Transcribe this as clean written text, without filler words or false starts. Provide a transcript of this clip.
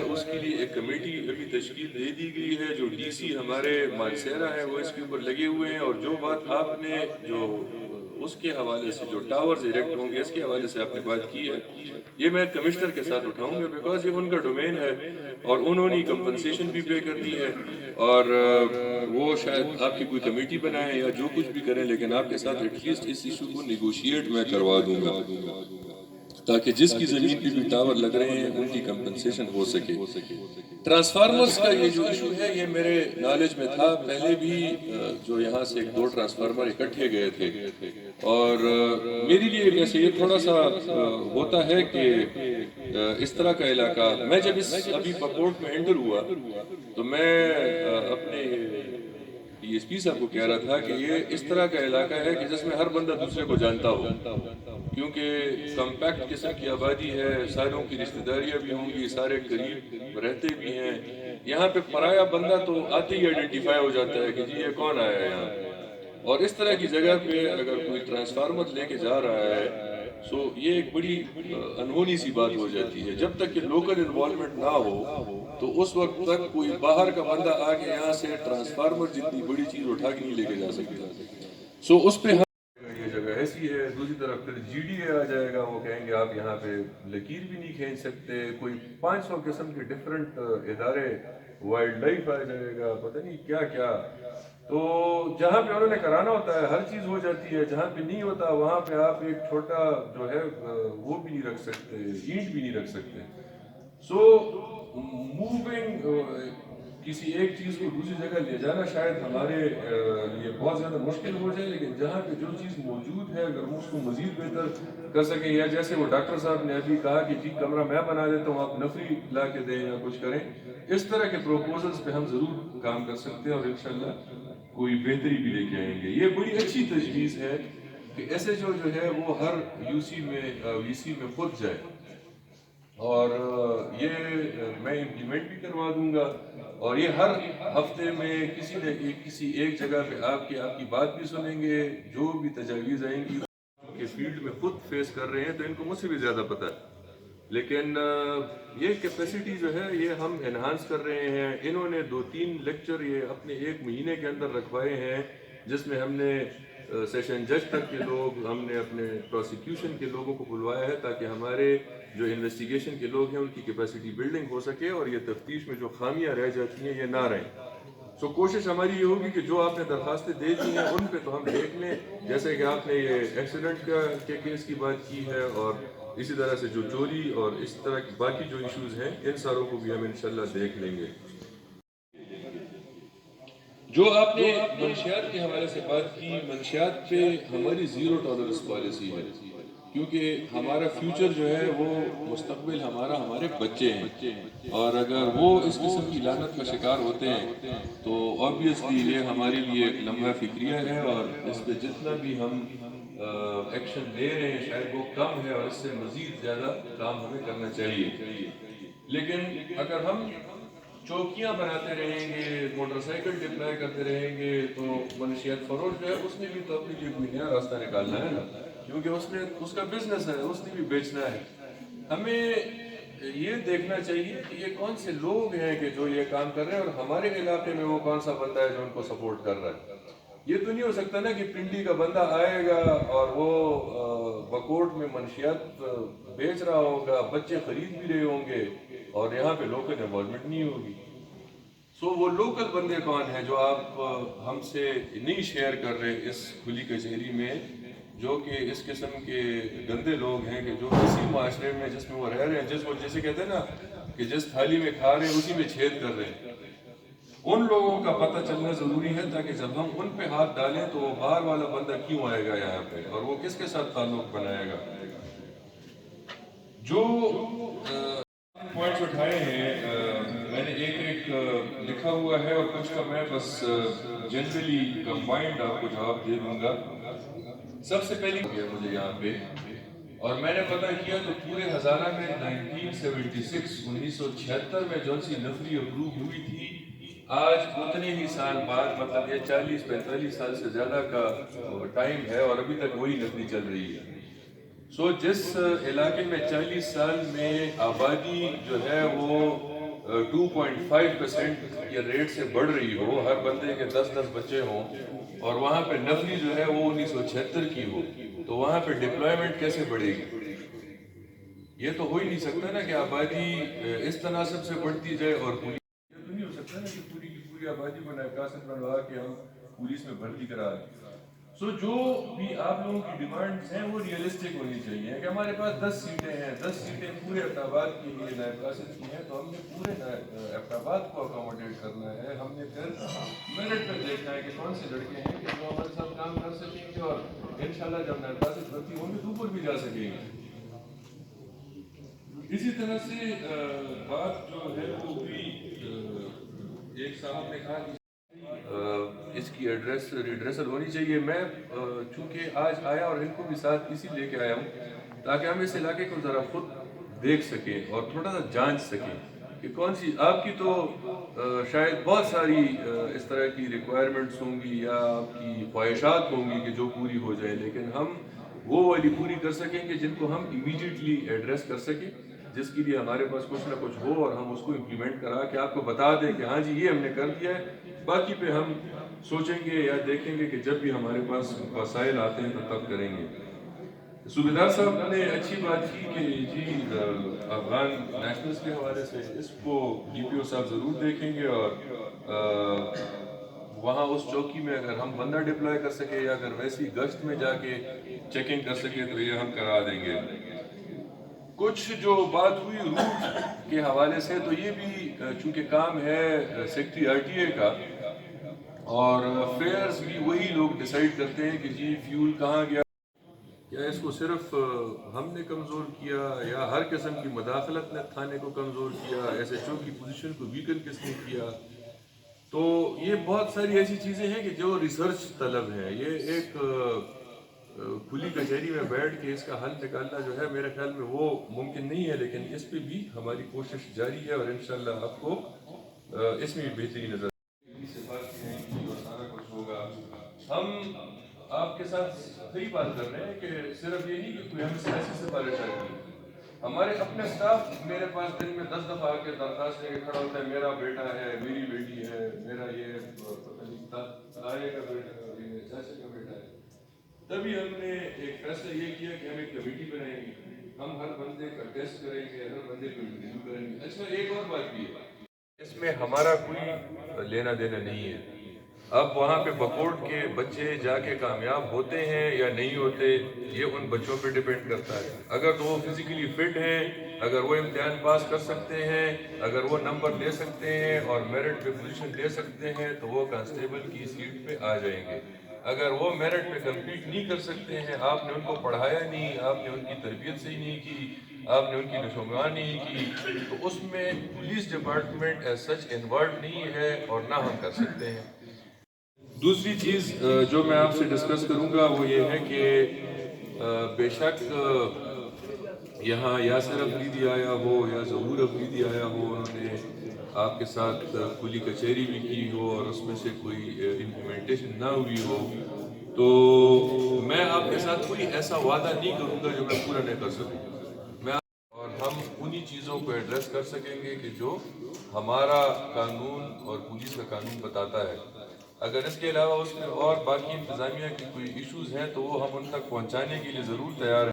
اس کے لیے ایک کمیٹی ابھی تشکیل دے دی گئی ہے. جو ڈی سی ہمارے مانسیرا ہیں وہ اس کے اوپر لگے ہوئے ہیں. اور جو بات آپ نے جو اس کے حوالے سے جو ٹاورز ایریکٹ ہوں گے اس کے حوالے سے آپ نے بات کی ہے، یہ میں کمشنر کے ساتھ اٹھاؤں گا، بیکاز یہ ان کا ڈومین ہے اور انہوں نے کمپنسیشن بھی پے کرنی ہے. اور وہ شاید آپ کی کوئی کمیٹی بنائیں یا جو کچھ بھی کریں، لیکن آپ کے ساتھ ایٹ لیسٹ اس ایشو کو نیگوشیٹ میں کروا دوں گا تاکہ جس کی زمین پہ بھی ٹاور لگ رہے ہیں ان کی کمپنسیشن ہو سکے. ٹرانسفارمرز کا یہ جو ایشو ہے یہ میرے نالج میں تھا پہلے بھی. جو یہاں سے 2 ٹرانسفارمر اکٹھے گئے تھے اور میرے لیے ویسے یہ تھوڑا سا ہوتا ہے کہ اس طرح کا علاقہ، میں جب اس ابھی پپورٹ میں انٹر ہوا تو میں اپنے ڈی ایس پی صاحب کو کہہ رہا تھا کہ یہ اس طرح کا علاقہ ہے کہ جس میں ہر بندہ دوسرے کو جانتا ہو، کیونکہ کمپیکٹ قسم کی آبادی ہے، ساروں کی رشتہ داریاں بھی ہوں گی، سارے قریب رہتے بھی ہیں. یہاں پہ پرایا بندہ تو آتے ہی آئیڈینٹیفائی ہو جاتا ہے کہ جی یہ کون آیا ہے یہاں. اور اس طرح کی جگہ پہ اگر کوئی ٹرانسفارمر لے کے جا رہا ہے سو یہ ایک بڑی انہونی سی بات ہو جاتی ہے. جب تک کہ لوکل انوالومنٹ نہ ہو تو اس وقت تک کوئی باہر کا بندہ آ کے یہاں سے ٹرانسفارمر جتنی بڑی چیز اٹھا کے نہیں لے کے جا سکتا. سو اس پہ یہ جگہ ایسی ہے. دوسری طرف پھر جی ڈی اے آ جائے گا، وہ کہیں گے آپ یہاں پہ لکیر بھی نہیں کھینچ سکتے. کوئی 500 قسم کے ڈفرنٹ ادارے، وائلڈ لائف آ جائے گا، پتہ نہیں کیا کیا. تو جہاں پہ انہوں نے کرانا ہوتا ہے ہر چیز ہو جاتی ہے، جہاں پہ نہیں ہوتا وہاں پہ آپ ایک چھوٹا جو ہے وہ بھی نہیں رکھ سکتے، اینٹ بھی نہیں رکھ سکتے. سو موونگ کسی ایک چیز کو دوسری جگہ لے جانا شاید ہمارے لیے بہت زیادہ مشکل ہو جائے، لیکن جہاں پہ جو چیز موجود ہے اگر ہم اس کو مزید بہتر کر سکیں، یا جیسے وہ ڈاکٹر صاحب نے ابھی کہا کہ جی کمرہ میں بنا دیتا ہوں آپ نفری لا کے دیں یا کچھ کریں، اس طرح کے پروپوزلز پہ ہم ضرور کام کر سکتے ہیں اور انشاءاللہ کوئی بہتری بھی لے کے آئیں گے. یہ بڑی اچھی تجویز ہے کہ ایسے جو ہے وہ ہر یو سی میں وی سی میں خود جائے، اور یہ میں امپلیمنٹ بھی کروا دوں گا. اور یہ ہر ہفتے میں کسی ایک جگہ پہ آپ کی بات بھی سنیں گے. جو بھی تجاویز آئیں گی کہ فیلڈ میں خود فیس کر رہے ہیں تو ان کو مجھ سے بھی زیادہ پتہ ہے، لیکن یہ کیپیسٹی جو ہے یہ ہم انہانس کر رہے ہیں. انہوں نے 2-3 لیکچر یہ اپنے 1 مہینے کے اندر رکھوائے ہیں جس میں ہم نے سیشن جج تک کے لوگ، ہم نے اپنے پروسیکیوشن کے لوگوں کو بلوایا ہے تاکہ ہمارے جو انویسٹیگیشن کے لوگ ہیں ان کی کیپیسٹی بلڈنگ ہو سکے اور یہ تفتیش میں جو خامیاں رہ جاتی ہیں یہ نہ رہیں. سو کوشش ہماری یہ ہوگی کہ جو آپ نے درخواستیں دے دی ہیں ان پہ تو ہم دیکھ لیں، جیسے کہ آپ نے یہ ایکسیڈنٹ کے کیس کی بات کی ہے، اور اسی طرح سے جو چوری اور اس طرح کی باقی جو ایشوز ہیں ان ساروں کو بھی ہم انشاءاللہ دیکھ لیں گے. جو آپ نے منشیات کے حوالے سے بات کی، منشیات پہ ہماری 0 ٹالرنس پالیسی ہے، کیونکہ ہمارا فیوچر جو ہے وہ مستقبل ہمارے بچے ہیں، اور اگر وہ اس قسم کی لعنت کا شکار ہوتے ہیں تو آبویسلی یہ ہمارے لیے ایک لمحہ فکریہ ہے، اور اس پہ جتنا بھی ہم ایکشن لے رہے ہیں شاید وہ کم ہے، اور اس سے مزید زیادہ کام ہمیں کرنا چاہیے. لیکن اگر ہم چوکیاں بناتے رہیں گے، موٹر سائیکل ڈپلائی کرتے رہیں گے تو منشیات فروش جو ہے اس نے بھی تو اپنے لیے کوئی نیا راستہ نکالنا ہے نا، کیونکہ اس کا بزنس ہے، اس نے بھی بیچنا ہے. ہمیں یہ دیکھنا چاہیے کہ یہ کون سے لوگ ہیں کہ جو یہ کام کر رہے ہیں، اور ہمارے علاقے میں وہ کون سا بندہ ہے جو ان کو سپورٹ کر رہا ہے. یہ تو نہیں ہو سکتا نا کہ پنڈی کا بندہ آئے گا اور وہ بکوٹ میں منشیات بیچ رہا ہوگا، بچے خرید بھی رہے ہوں گے اور یہاں پہ لوکل انوالومنٹ نہیں ہوگی. سو وہ لوکل بندے کون ہیں جو آپ ہم سے نہیں شیئر کر رہے اس کھلی کچہری میں، جو کہ اس قسم کے گندے لوگ ہیں کہ جو اسی معاشرے میں جس میں وہ رہ رہے ہیں، جیسے کہتے ہیں نا کہ جس تھالی میں کھا رہے ہیں اسی میں چھید کر رہے ہیں، ان لوگوں کا پتہ چلنا ضروری ہے تاکہ جب ہم ان پہ ہاتھ ڈالیں تو وہ باہر والا بندہ کیوں آئے گا یہاں پہ، اور وہ کس کے ساتھ تعلق بنائے گا. جو پوائنٹس اٹھائے ہیں میں نے ایک لکھا ہوا ہے اور کچھ کا میں بس جنرلی کمبائنڈ آپ کو جواب دے دوں گا. سب سے پہلی مجھے یہاں پہ، اور میں نے پتہ کیا تو پورے ہزارہ میں 1976 میں جون سی نفری اپروو ہوئی تھی، آج اتنے ہی سال بعد، مطلب یہ 40-45 سال سے زیادہ کا ٹائم ہے اور ابھی تک وہی نفری چل رہی ہے. سو جس علاقے میں 40 سال میں آبادی جو ہے وہ 2.5% یہ ریٹ سے بڑھ رہی ہو، ہر بندے کے 10 بچے ہوں، اور وہاں پہ نفری جو ہے وہ 1976 کی ہو، تو وہاں پہ ڈپلائمنٹ کیسے بڑھے گی؟ یہ تو ہو ہی نہیں سکتا نا کہ آبادی اس تناسب سے بڑھتی جائے اور پولیس، یہ تو نہیں ہو سکتا نا کہ پوری کی پوری آبادی کو نائب قاصد بنوا کے ہم پولیس میں بھرتی کرا دیں۔ سو جو بھی آپ لوگوں کی ڈیمانڈز ہیں وہ ریئلسٹک ہونی چاہیے کہ ہمارے پاس 10 سیٹیں ہیں، 10 سیٹیں پورے اپنا آباد کے لیے نائب قاصد کی ہیں، تو ہم نے پورے اپنا آباد کو اکاموڈیٹ کرنا ہے۔ ہم نے پھر میرٹ پہ دیکھنا ہے کہ کون سے لڑکے ہیں کہ جو ہمارے ساتھ کام کر سکیں گے، اور انشاءاللہ جب نائب قاصد بھرتی ہوں گے تو اوپر بھی جا سکیں گے۔ اسی طرح سے بات جو ہے وہ بھی ایک صاحب نے کہا کہ اس کی ریڈریسل ہونی چاہیے۔ میں چونکہ آج آیا اور ان کو بھی ساتھ اسی لے کے آیا ہوں تاکہ ہم اس علاقے کو ذرا خود دیکھ سکیں اور تھوڑا سا جانچ سکیں کہ کون سی آپ کی تو شاید بہت ساری اس طرح کی ریکوائرمنٹس ہوں گی یا آپ کی خواہشات ہوں گی کہ جو پوری ہو جائے، لیکن ہم وہ والی پوری کر سکیں گے جن کو ہم امیڈیٹلی ایڈریس کر سکیں، جس کے لیے ہمارے پاس کچھ نہ کچھ ہو اور ہم اس کو امپلیمنٹ کرا کے آپ کو بتا دیں کہ ہاں جی یہ ہم نے کر دیا ہے۔ باقی پہ ہم سوچیں گے یا دیکھیں گے کہ جب بھی ہمارے پاس وسائل آتے ہیں تو تب کریں گے۔ صوبیدار صاحب نے اچھی بات کی کہ جی افغان نیشنلز کے حوالے سے اس کو ڈی پی او صاحب ضرور دیکھیں گے، اور وہاں اس چوکی میں اگر ہم بندہ ڈپلائے کر سکے یا اگر ویسی گشت میں جا کے چیکنگ کر سکے تو یہ ہم کرا دیں گے۔ کچھ جو بات ہوئی روٹ کے حوالے سے، تو یہ بھی چونکہ کام ہے سیکٹری آر ٹی اے کا، اور فیئرز بھی وہی لوگ ڈیسائیڈ کرتے ہیں کہ جی فیول کہاں گیا، کیا اس کو صرف ہم نے کمزور کیا یا ہر قسم کی مداخلت نے تھانے کو کمزور کیا، ایس ایچ او کی پوزیشن کو ویکن کس نے کیا؟ تو یہ بہت ساری ایسی چیزیں ہیں کہ جو ریسرچ طلب ہے۔ یہ ایک کھلی کچہری میں بیٹھ کے اس کا حل نکالنا جو ہے میرے خیال میں وہ ممکن نہیں ہے، لیکن اس پہ بھی ہماری کوشش جاری ہے اور انشاءاللہ آپ کو اس میں بھی بہتری نظر اور سارا کچھ ہوگا۔ ہم آپ کے ساتھ صحیح بات کر رہے ہیں کہ صرف یہ نہیں کہ کوئی ہمیں سیاسی سفارش آتی ہے، ہمارے اپنے سٹاف میرے پاس دن میں 10 دفعہ آ کے درخواست لے کے کھڑا ہوتا ہے، میرا بیٹا ہے، میری بیٹی ہے، میرا یہ تارے کا بیٹا ہے، یہ چاچے کا بیٹا ہے۔ تبھی ہم نے ایک فیصلہ یہ کیا کہ ہم ایک کمیٹی بنائیں گے، ہم ہر بندے کا ٹیسٹ کریں گے، ہر بندے کو انٹرویو کریں گے۔ اچھا ایک اور بات بھی ہے، اس میں ہمارا کوئی لینا دینا نہیں ہے۔ اب وہاں پہ بکوٹ کے بچے جا کے کامیاب ہوتے ہیں یا نہیں ہوتے، یہ ان بچوں پہ ڈیپینڈ کرتا ہے۔ اگر تو وہ فزیکلی فٹ ہیں، اگر وہ امتحان پاس کر سکتے ہیں، اگر وہ نمبر لے سکتے ہیں اور میرٹ پہ پوزیشن لے سکتے ہیں تو وہ کانسٹیبل کی سیٹ پہ آ جائیں گے۔ اگر وہ میرٹ پہ کمپلیٹ نہیں کر سکتے ہیں، آپ نے ان کو پڑھایا نہیں، آپ نے ان کی تربیت صحیح نہیں کی، آپ نے ان کی نشومان نہیں کی، تو اس میں police department as such involve نہیں ہے اور نہ ہم کر سکتے ہیں۔ دوسری چیز جو میں آپ سے ڈسکس کروں گا وہ یہ ہے کہ بے شک یہاں یاسر افریدی آیا ہو یا ظہور افریدی آیا ہو، انہوں نے آپ کے ساتھ کھلی کچہری بھی کی ہو اور اس میں سے کوئی امپلیمنٹیشن نہ ہوئی ہو، تو میں آپ کے ساتھ کوئی ایسا وعدہ نہیں کروں گا جو میں پورا نہیں کر سکوں۔ اور ہم انہی چیزوں کو ایڈریس کر سکیں گے کہ جو ہمارا قانون اور پولیس کا قانون بتاتا ہے۔ اگر اس کے علاوہ اس میں اور باقی انتظامیہ کی کوئی ایشوز ہیں تو وہ ہم ان تک پہنچانے کے لیے ضرور تیار ہیں۔